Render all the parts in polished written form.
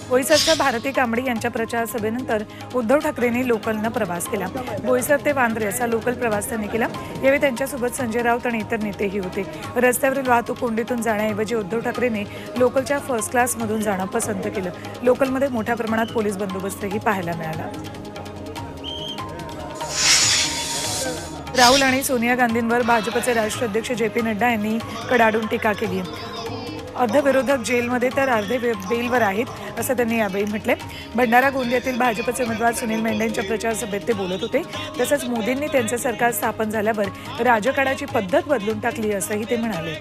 बोईसरच्या भारती कांबडी यांच्या प्रचार सभेनंतर उद्धव ठाकरेंनी लोकलनं प्रवास केला। बोईसर ते वांद्रे असा लोकल प्रवास त्यांनी केला। यावेळी त्यांच्यासोबत संजय राऊत आणि इतर नेतेही होते। रस्त्यावरील वाहतूक कोंडीतून जाण्याऐवजी उद्धव ठाकरेंनी लोकलच्या फर्स्ट क्लासमधून जाणं पसंत केलं। लोकलमध्ये मोठ्या प्रमाणात पोलीस बंदोबस्तही पाहायला मिळाला। राहुल आणि सोनिया गांधींवर भाजपचे राष्ट्रीय अध्यक्ष जे.पी. नड्डा यांनी कडाडून टीका केली। अर्धे विरोधक जेलमध्ये तर अर्धे बेलवर आहेत असं त्यांनी यावेळी म्हटले। भंडारा गोंदियातील भाजपचे उमेदवार सुनील मेंढेंच्या प्रचार सभेत ते बोलत होते। तसंच मोदींनी त्यांचं सरकार स्थापन झाल्यावर राजकारणाची पद्धत बदलून टाकली असंही ते म्हणाले।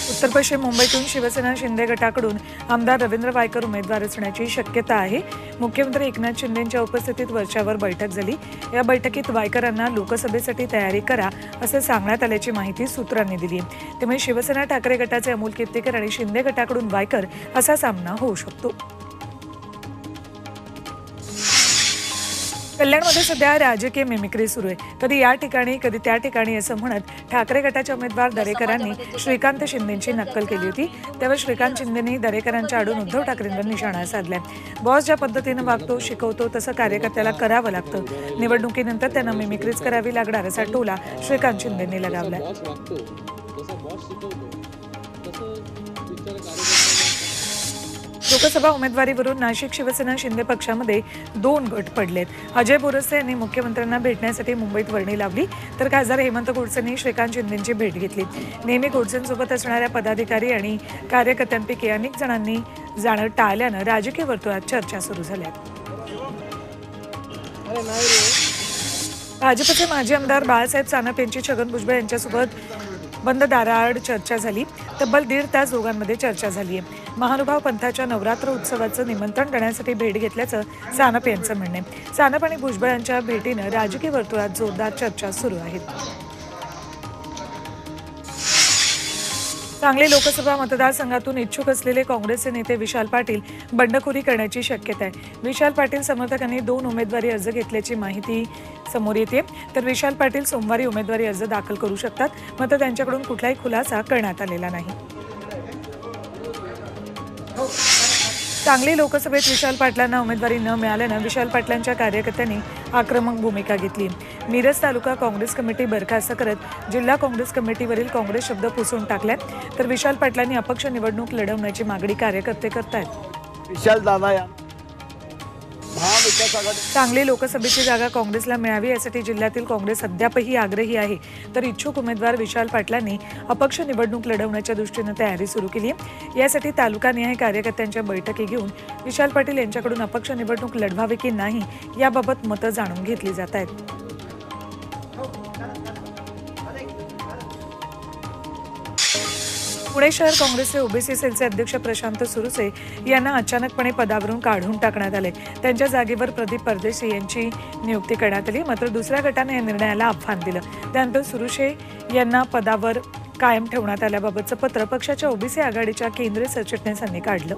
उत्तर पश्चिम मुंबईतून शिवसेना शिंदे गटाकडून आमदार रवींद्र वायकर उमेदवार असण्याची शक्यता आहे। मुख्यमंत्री एकनाथ शिंदेंच्या उपस्थितीत वरच्यावर बैठक झाली। या बैठकीत वायकरांना लोकसभेसाठी तयारी करा असे सांगण्यात आल्याची माहिती सूत्रांनी दिली। त्यामुळे शिवसेना ठाकरे गटाचे अमोल कीर्तीकर आणि शिंदे गटाकडून वायकर असा सामना होऊ शकतो। कल्याणमध्ये सध्या राजकीय मिमिक्री सुरू आहे। कधी या ठिकाणी कधी त्या ठिकाणी असं म्हणत ठाकरे गटाचे उमेदवार दरेकरांनी श्रीकांत शिंदेंची नक्कल केली होती। त्यावर श्रीकांत शिंदेंनी दरेकरांच्या आडून उद्धव ठाकरेंवर निशाणा साधलाय। बॉस ज्या पद्धतीनं वागतो शिकवतो तसं कार्यकर्त्याला करावं लागतं। निवडणुकीनंतर त्यांना मिमिक्रीच करावी लागणार असा टोला श्रीकांत शिंदेंनी लगावलाय। लोकसभा उमेदवारीवरून नाशिक शिवसेना शिंदे पक्षामध्ये 2 गट पडलेत। अजय बोरसे यांनी मुख्यमंत्र्यांना भेटण्यासाठी मुंबईत वर्णी लावली, तर खासदार हेमंत गोडसेंनी श्रीकांत शिंदेंची भेट घेतली। नेहमी गोडसेंसोबत असणाऱ्या पदाधिकारी आणि कार्यकर्त्यांपैकी अनेक जणांनी जाणं टाळल्यानं राजकीय वर्तुळात चर्चा सुरू झाल्या। भाजपचे माजी आमदार बाळासाहेब सानप यांची छगन भुजबळ यांच्यासोबत बंद दाराआड चर्चा झाली। तब्बल 1.5 तास दोघांमध्ये चर्चा झाली आहे। महानुभाव पंथाच्या नवरात्र उत्सवाचं निमंत्रण देण्यासाठी भेट घेतल्याचं सानप यांचं म्हणणं आहे। सानप आणि भुजबळ यांच्या भेटीनं राजकीय वर्तुळात जोरदार चर्चा सुरू आहेत। सांगली लोकसभा मतदारसंघातून इच्छुक असलेले काँग्रेसचे नेते विशाल पाटील बंडखोरी करण्याची शक्यता आहे। विशाल पाटील समर्थकांनी 2 उमेदवारी अर्ज घेतल्याची माहिती समोर येते। तर विशाल पाटील सोमवारी उमेदवारी अर्ज दाखल करू शकतात, मात्र त्यांच्याकडून कुठलाही खुलासा करण्यात आलेला नाही। सांगली लोकसभेत विशाल पाटलांना उमेदवारी न मिळाल्यानं विशाल पाटलांच्या कार्यकर्त्यांनी आक्रमक भूमिका घेतली। मिरज तालुका काँग्रेस कमिटी बरखास्त करत जिल्हा काँग्रेस कमिटीवरील काँग्रेस शब्द पुसून टाकलाय, तर विशाल पाटलांनी अपक्ष निवडणूक लढवण्याची मागणी कार्यकर्ते करतायत। विशाल दादा सांगली लोकसभेची जागा काँग्रेसला मिळावी यासाठी जिल्ह्यातील काँग्रेस अद्यापही आग्रही आहे, तर इच्छुक उमेदवार विशाल पाटलांनी अपक्ष निवडणूक लढवण्याच्या दृष्टीनं तयारी सुरू केली आहे। यासाठी तालुकानिहाय कार्यकर्त्यांच्या बैठकी घेऊन विशाल पाटील यांच्याकडून अपक्ष निवडणूक लढवावी की नाही याबाबत मतं जाणून घेतली जात आहेत। पुणे शहर काँग्रेसचे ओबीसी सेलचे अध्यक्ष प्रशांत सुरुसे यांना अचानकपणे पदावरून काढून टाकण्यात आले। त्यांच्या जागेवर प्रदीप परदेशी यांची नियुक्ती करण्यात आली, मात्र दुसऱ्या गटाने या निर्णयाला आव्हान दिलं। त्यानंतर सुरुसे यांना पदावर कायम ठेवण्यात आल्याबाबतचं पत्र पक्षाच्या ओबीसी आघाडीच्या केंद्रीय सरचिटणीसांनी काढलं।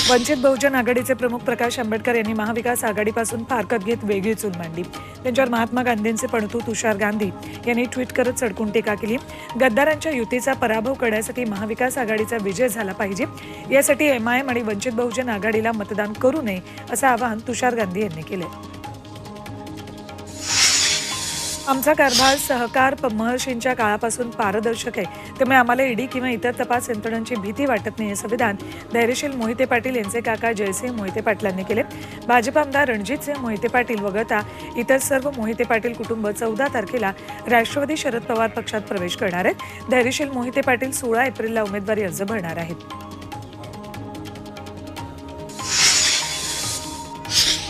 वंचित बहुजन आघाडीचे प्रमुख प्रकाश आंबेडकर यांनी महाविकास आघाडीपासून फारकत घेत वेगळी चूल मांडली। त्यांच्यावर महात्मा गांधींचे पणतू तुषार गांधी यांनी ट्विट करत सडकून टीका केली। गद्दारांच्या युतीचा पराभव करण्यासाठी महाविकास आघाडीचा विजय झाला पाहिजे, यासाठी एमआयएम आणि वंचित बहुजन आघाडीला मतदान करू नये असं आवाहन तुषार गांधी यांनी केले। आमचा कारभार सहकार महर्षींच्या काळापासून पारदर्शक आहे, त्यामुळे आम्हाला ईडी किंवा इतर तपास यंत्रणांची भीती वाटत नाही असं विधान धैर्यशील मोहिते पाटील यांचे काका जयसिंह मोहिते पाटलांनी केले। भाजप आमदार रणजितसिंह मोहिते पाटील वगळता इतर सर्व मोहिते पाटील कुटुंब 14 तारखेला राष्ट्रवादी शरद पवार पक्षात प्रवेश करणार आहेत। धैर्यशील मोहिते पाटील 16 एप्रिलला उमेदवारी अर्ज भरणार आहेत।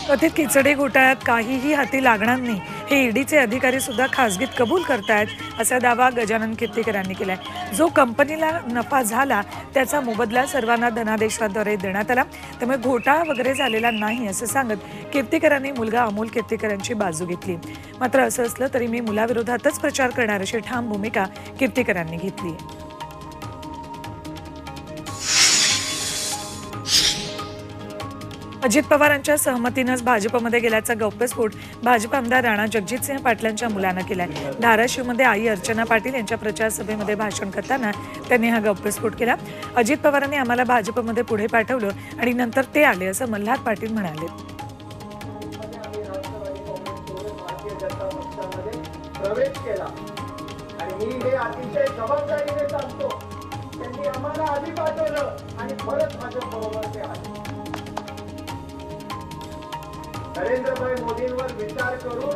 कथित खिचडी घोटाळ्यात काहीही हाती लागणार नाही हे ईडीचे अधिकारी सुद्धा खासगीत कबूल करतायत असा दावा गजानन कीर्तीकरांनी केलाय। जो कंपनीला नफा झाला त्याचा मोबदला सर्वांना धनादेशाद्वारे देण्यात आला, त्यामुळे घोटाळा वगैरे झालेला नाही असं सांगत कीर्तीकरांनी मुलगा अमोल कीर्तीकरांची बाजू घेतली। मात्र असं असलं तरी मी मुलाविरोधातच प्रचार करणार अशी ठाम भूमिका कीर्तीकरांनी घेतली आहे। अजित पवारांच्या सहमतीनंच भाजपमध्ये गेल्याचा गौप्यस्फोट भाजप आमदार राणा जगजितसिंह पाटलांच्या मुलानं केलाय. धाराशिवमध्ये आई अर्चना पाटील यांच्या प्रचार सभेमध्ये भाषण करताना त्यांनी हा गौप्यस्फोट केला. अजित पवारांनी आम्हाला भाजपमध्ये पुढे पाठवलं आणि नंतर ते आले असं मल्हार पाटील म्हणाले. प्रवेश केला आणि मी हे अतिशय जबाबदारीने सांगतो, त्यांनी आम्हाला आधी पाठवलं आणि परत भाजपबरोबर ते आले. नरेंद्रभाई मोदींवर विचार करून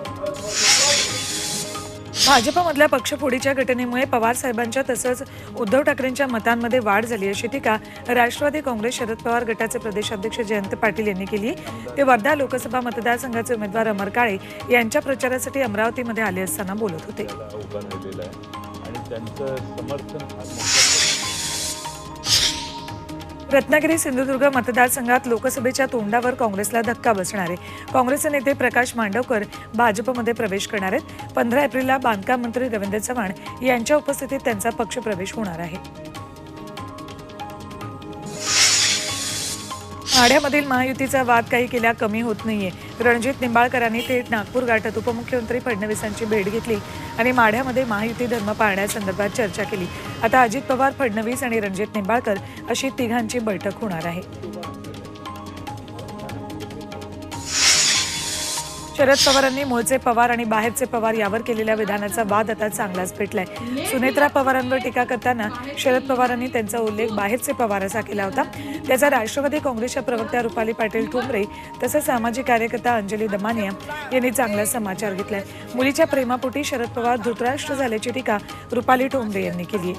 भाजपमधल्या पक्षफोडीच्या घटनेमुळे पवार साहेबांच्या तसंच उद्धव ठाकरेंच्या मतांमध्ये वाढ झाली अशी टीका राष्ट्रवादी काँग्रेस शरद पवार गटाचे प्रदेशाध्यक्ष जयंत पाटील यांनी केली. ते वर्धा लोकसभा मतदारसंघाचे उमेदवार अमर काळे यांच्या प्रचारासाठी अमरावतीमध्ये आले असताना बोलत होते. रत्नागिरी सिंधुदुर्ग मतदारसंघात लोकसभेच्या तोंडावर काँग्रेसला धक्का बसणार आहे. काँग्रेसचे नेते प्रकाश मांडवकर भाजपमध्ये प्रवेश करणार आहेत. 15 एप्रिलला बांधकाम मंत्री रवींद्र चव्हाण यांच्या उपस्थितीत त्यांचा पक्षप्रवेश होणार आहे. माढ्यामधील महायुतीचा वाद काही केल्या कमी होत नाहीये. रणजित निंबाळकरांनी थेट नागपूर गाठत उपमुख्यमंत्री फडणवीसांची भेट घेतली आणि माढ्यामध्ये महायुती धर्म पाळण्यासंदर्भात चर्चा केली. आता अजित पवार, फडणवीस आणि रणजित निंबाळकर अशी तिघांची बैठक होणार आहे. शरद पवारांनी मूळचे पवार आणि बाहेरचे पवार यावर केलेल्या विधानाचा वाद आता चांगलाच पेटलाय. सुनेत्रा पवारांवर टीका करताना शरद पवारांनी त्यांचा उल्लेख बाहेरचे पवार असा केला होता. त्याचा राष्ट्रवादी काँग्रेसच्या प्रवक्त्या रुपाली पाटील ठोंबरे तसंच सामाजिक कार्यकर्ता अंजली दमानिया यांनी चांगला समाचार घेतलाय. मुलीच्या प्रेमापोटी शरद पवार धृतराष्ट्र झाल्याची टीका रुपाली ठोंबरे यांनी केली.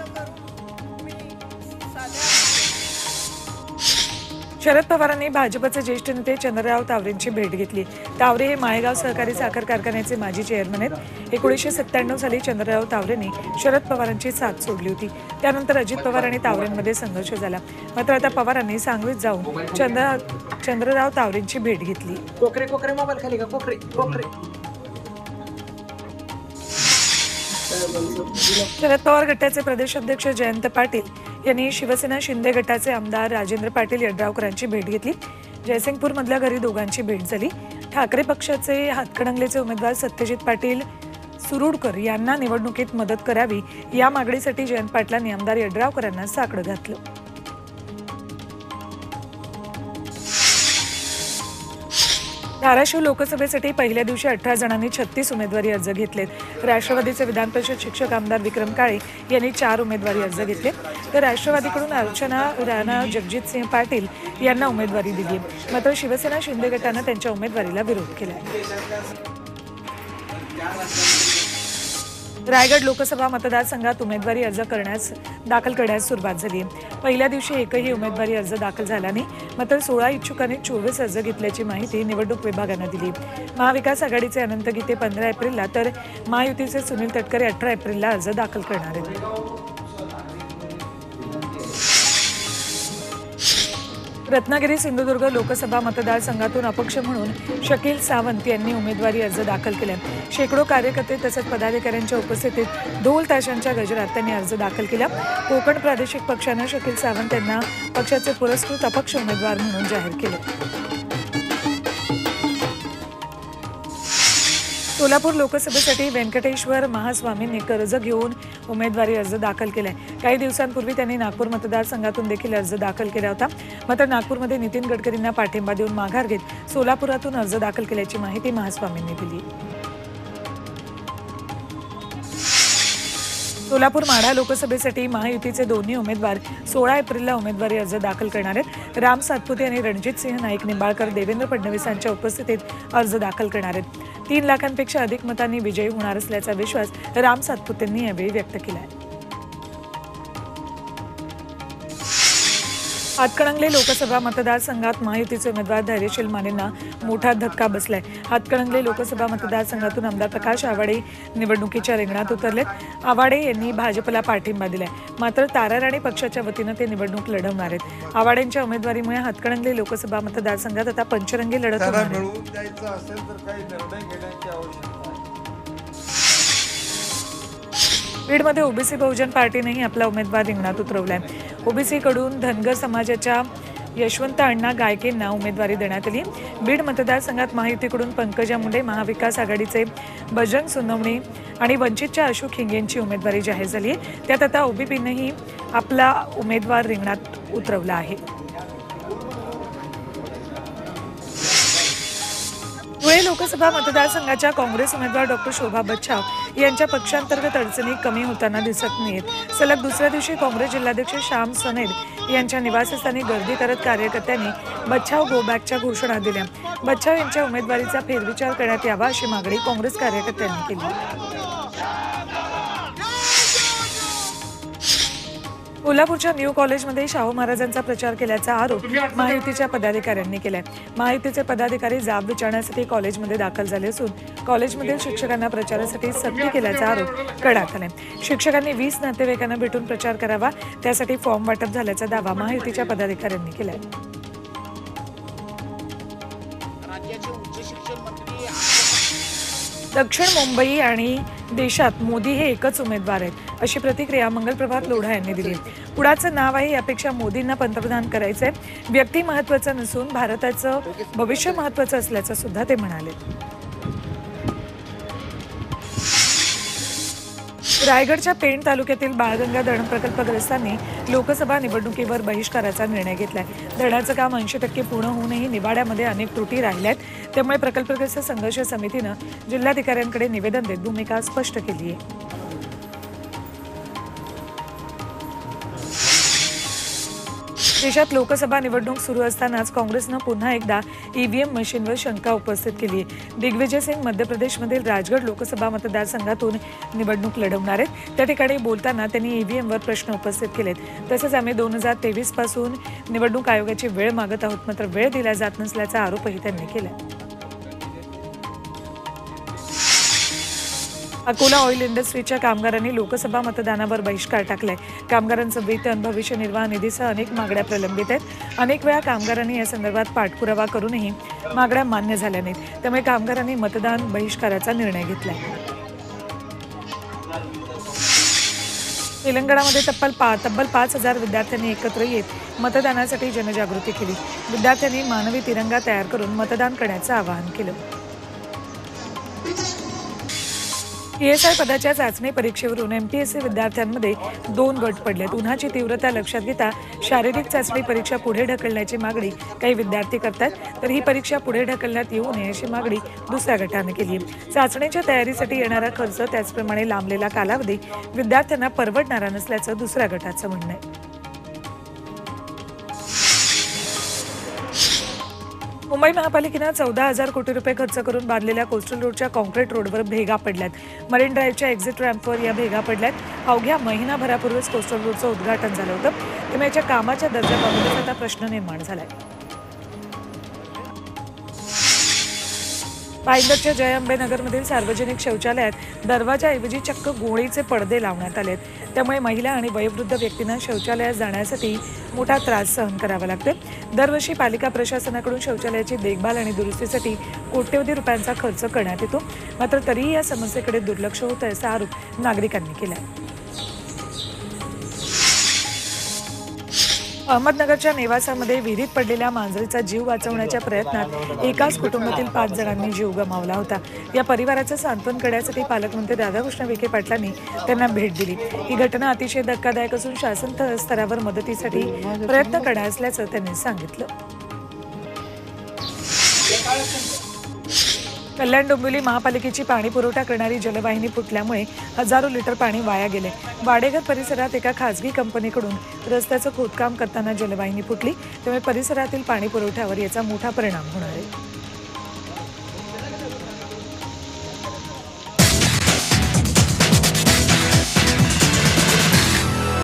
शरद पवारांनी भाजपचे ज्येष्ठ नेते चंद्रराव तावरेंची भेट घेतली. तावरे हे माळेगाव सहकारी साखर कारखान्याचे माजी चेअरमन आहेत. 1997 साली चंद्रराव तावरेंनी शरद पवारांची साथ सोडली होती. त्यानंतर अजित पवार आणि तावरेंमध्ये संघर्ष झाला. मात्र आता पवारांनी सांगलीत जाऊन चंद्रराव तावरेंची भेट घेतली. शरद पवार गटाचे प्रदेशाध्यक्ष जयंत पाटील यांनी शिवसेना शिंदे गटाचे आमदार राजेंद्र पाटील यड्रावकरांची भेट घेतली. जयसिंगपूरमधल्या घरी दोघांची भेट झाली. ठाकरे पक्षाचे हातकणंगलेचे उमेदवार सत्यजित पाटील सुरुडकर यांना निवडणुकीत मदत करावी या मागणीसाठी जयंत पाटलांनी आमदार यड्रावकरांना साकडं घातलं. धाराशिव लोकसभेसाठी पहिल्या दिवशी 18 जणांनी 36 उमेदवारी अर्ज घेतलेत. राष्ट्रवादीचे विधान परिषद शिक्षक आमदार विक्रम काळे यांनी 4 उमेदवारी अर्ज घेतले, तर राष्ट्रवादीकडून अर्चना राणा जगजितसिंह पाटील यांना उमेदवारी दिली. मात्र शिवसेना शिंदे गटानं त्यांच्या उमेदवारीला विरोध केला. रायगड लोकसभा मतदारसंघात उमेदवारी अर्ज दाखल करण्यास सुरुवात झाली. पहिल्या दिवशी एकही उमेदवारी अर्ज दाखल झाला नाही. मात्र 16 इच्छुकांनी 24 अर्ज घेतल्याची माहिती निवडणूक विभागानं दिली. महाविकास आघाडीचे अनंत गीते 15 एप्रिलला तर महायुतीचे सुनील तटकरे 18 एप्रिलला अर्ज दाखल करणार आहेत. रत्नागिरी सिंधुदुर्ग लोकसभा मतदारसंघातून अपक्ष म्हणून शकील सावंत यांनी उमेदवारी अर्ज दाखल केला. शेकडो कार्यकर्ते तसंच पदाधिकाऱ्यांच्या उपस्थितीत ढोल ताशांच्या गजरात त्यांनी अर्ज दाखल केला. कोकण प्रादेशिक पक्षानं शकील सावंत यांना पक्षाचे पुरस्कृत अपक्ष उमेदवार म्हणून जाहीर केले. सोलापूर लोकसभेसाठी व्यंकटेश्वर महास्वामींनी कर्ज घेऊन उमेदवारी अर्ज दाखल केलाय. काही दिवसांपूर्वी त्यांनी नागपूर मतदारसंघातून देखील अर्ज दाखल केला होता. मात्र नागपूरमध्ये नितीन गडकरींना पाठिंबा देऊन माघार घेत सोलापुरातून अर्ज दाखल केल्याची माहिती महास्वामींनी दिली. सोलापूर माढा लोकसभेसाठी महायुतीचे दोन्ही उमेदवार 16 एप्रिलला उमेदवारी अर्ज दाखल करणार आहेत. राम सातपुते आणि रणजितसिंह नाईक निंबाळकर देवेंद्र फडणवीसांच्या उपस्थितीत अर्ज दाखल करणार आहेत. 3 लाखांपेक्षा अधिक मतांनी विजयी होणार असल्याचा विश्वास राम सातपुतेंनी यावेळी व्यक्त केला आहे. हातकणंगले लोकसभा मतदारसंघात महायुतीचे उमेदवार धैर्यशील मानेंना मोठा धक्का बसलाय. हातकणंगले लोकसभा मतदारसंघातून आमदार प्रकाश आवाडे निवडणुकीच्या रिंगणात उतरलेत. आवाडे यांनी भाजपला पाठिंबा दिलाय. मात्र ताराराणी पक्षाच्या वतीनं ते निवडणूक लढवणार आहेत. आवाडेंच्या उमेदवारीमुळे हातकणंगले लोकसभा मतदारसंघात आता पंचरंगी लढत होणार आहे. बीडमध्ये ओबीसी बहुजन पार्टीनेही आपला उमेदवार रिंगणात उतरवलाय. ओबीसीकडून धनगर समाजाच्या यशवंत अण्णा गायकेंना उमेदवारी देण्यात आली। बीड मतदारसंघात महायुतीकडून पंकजा मुंडे, महाविकास आघाडीचे बजरंग सोनवणे आणि वंचितच्या अशोक हिंगेंची उमेदवारी जाहीर झाली आहे। त्यात आता ओबीपीनेही आपला उमेदवार रिंगणात उतरवला आहे। धुळे लोकसभा मतदारसंघाच्या काँग्रेस उमेदवार डॉक्टर शोभा बच्छाव यांच्या पक्षांतर्गत अडचणी कमी होताना दिसत नाहीत। सलग दुसऱ्या दिवशी काँग्रेस जिल्हाध्यक्ष श्याम सनेद यांच्या निवासस्थानी गर्दी करत कार्यकर्त्यांनी बच्छाव गो बॅकच्या घोषणा दिल्या। बच्छाव यांच्या उमेदवारीचा फेरविचार करण्यात यावा अशी मागणी काँग्रेस कार्यकर्त्यांनी केली। कोल्हापूरच्या न्यू कॉलेजमध्ये शाहू महाराजांचा प्रचार केल्याचा आरोप महायुतीच्या पदाधिकाऱ्यांनी केलाय। महायुतीचे पदाधिकारी जाब विचारण्यासाठी कॉलेजमध्ये दाखल झाले असून कॉलेजमधील शिक्षकांना प्रचारासाठी सक्ती केल्याचा आरोप करण्यात आलाय। शिक्षकांनी 20 नातेवाईकांना भेटून प्रचार करावा, त्यासाठी फॉर्म वाटप झाल्याचा दावा महायुतीच्या पदाधिकाऱ्यांनी केलाय। दक्षिण मुंबई आणि देशात मोदी हे एकच उमेदवार आहेत अशी प्रतिक्रिया मंगलप्रभात लोढा यांनी दिली। पुढाचं नाव आहे, यापेक्षा मोदींना पंतप्रधान करायचंय। व्यक्ती महत्त्वाचं नसून भारताचं भविष्य महत्त्वाचं असल्याचं सुद्धा ते म्हणाले। रायगडच्या पेण तालुक्यातील बाळगंगा धरण प्रकल्पग्रस्तांनी लोकसभा निवडणुकीवर बहिष्काराचा निर्णय घेतलाय। धरणाचं काम 80% पूर्ण होऊनही निवाड्यामध्ये अनेक त्रुटी राहिल्यात, त्यामुळे प्रकल्पग्रस्त संघर्ष समितीनं जिल्हाधिकाऱ्यांकडे निवेदन देत भूमिका स्पष्ट केली आहे। देशात लोकसभा निवडणूक सुरू असतानाच काँग्रेसनं पुन्हा एकदा ईव्हीएम मशीनवर शंका उपस्थित केली आहे। दिग्विजय सिंग मध्य प्रदेशमधील राजगड लोकसभा मतदारसंघातून निवडणूक लढवणार आहेत। त्या ठिकाणी बोलताना त्यांनी ईव्हीएमवर प्रश्न उपस्थित केलेत। तसंच आम्ही 2023 पासून निवडणूक आयोगाची वेळ मागत आहोत, मात्र वेळ दिला जात नसल्याचा आरोपही त्यांनी केला। अकोला ऑइल इंडस्ट्रीच्या कामगारांनी लोकसभा मतदानावर बहिष्कार टाकलाय। कामगारांचं वेतन, भविष्य निर्वाह निधीसह अनेक मागण्या प्रलंबित आहेत। अनेक वेळा कामगारांनी या संदर्भात पाठपुरावा करूनही मागण्या मान्य झाल्या नाहीत, त्यामुळे कामगारांनी मतदान बहिष्काराचा निर्णय घेतलाय। तेलंगणामध्ये तब्बल 5,000 विद्यार्थ्यांनी एकत्र येत मतदानासाठी जनजागृती केली। विद्यार्थ्यांनी मानवी तिरंगा तयार करून मतदान करण्याचं आवाहन केलं। पीएसआय पदाच्या चाचणी परीक्षेवरून एमपीएससी विद्यार्थ्यांमध्ये 2 गट पडलेत। उन्हाची तीव्रता लक्षात घेता शारीरिक चाचणी परीक्षा पुढे ढकलण्याची मागणी काही विद्यार्थी करतात, तर ही परीक्षा पुढे ढकलण्यात येऊ नये अशी मागणी दुसऱ्या गटाने केली आहे। चाचणीच्या तयारीसाठी येणारा खर्च, त्याचप्रमाणे लांबलेला कालावधी विद्यार्थ्यांना परवडणारा नसल्याचं दुसऱ्या गटाचं म्हणणं आहे। मुंबई महापालिकेनं 14,000 कोटी रुपये खर्च करून बांधलेल्या कोस्टल रोडच्या कॉन्क्रीट रोडवर भेगा पडल्यात। मरीन ड्राईव्हच्या एक्झिट रॅम्पवर या भेगा पडल्यात। अवघ्या महिनाभरापूर्वीच कोस्टल रोडचं उद्घाटन झालं होतं, त्यामुळे याच्या कामाच्या दर्जाबाबत आता प्रश्न निर्माण झालाय। पायंदरच्या जय अंबे नगरमधील सार्वजनिक शौचालयात दरवाजाऐवजी चक्क गोळीचे पडदे लावण्यात आलेत, त्यामुळे महिला आणि वयोवृद्ध व्यक्तींना शौचालयात जाण्यासाठी मोठा त्रास सहन करावा लागतो। दरवर्षी पालिका प्रशासनाकडून शौचालयाची देखभाल आणि दुरुस्तीसाठी कोट्यवधी रुपयांचा खर्च करण्यात येतो, मात्र तरीही या समस्येकडे दुर्लक्ष होतं असा आरोप नागरिकांनी केला आहे। अहमदनगरच्या नेवासामध्ये विहिरीत पडलेल्या मांजरीचा जीव वाचवण्याच्या प्रयत्नात एकाच कुटुंबातील 5 जणांनी जीव गमावला होता। या परिवाराचं सांत्वन करण्यासाठी पालकमंत्री राधाकृष्ण विखे पाटलांनी त्यांना भेट दिली। ही घटना अतिशय धक्कादायक असून शासन स्तरावर मदतीसाठी प्रयत्न करणार असल्याचं त्यांनी सांगितलं। कल्याण डोंबिवली महापालिकेची पाणी पुरवठा करणारी जलवाहिनी फुटल्यामुळे हजारो लिटर पाणी वाया गेले। वाडेघर परिसरात एका खासगी कंपनीकडून रस्त्याचं खोदकाम करताना जलवाहिनी फुटली, त्यामुळे परिसरातील पाणी पुरवठ्यावर याचा मोठा परिणाम होणार आहे।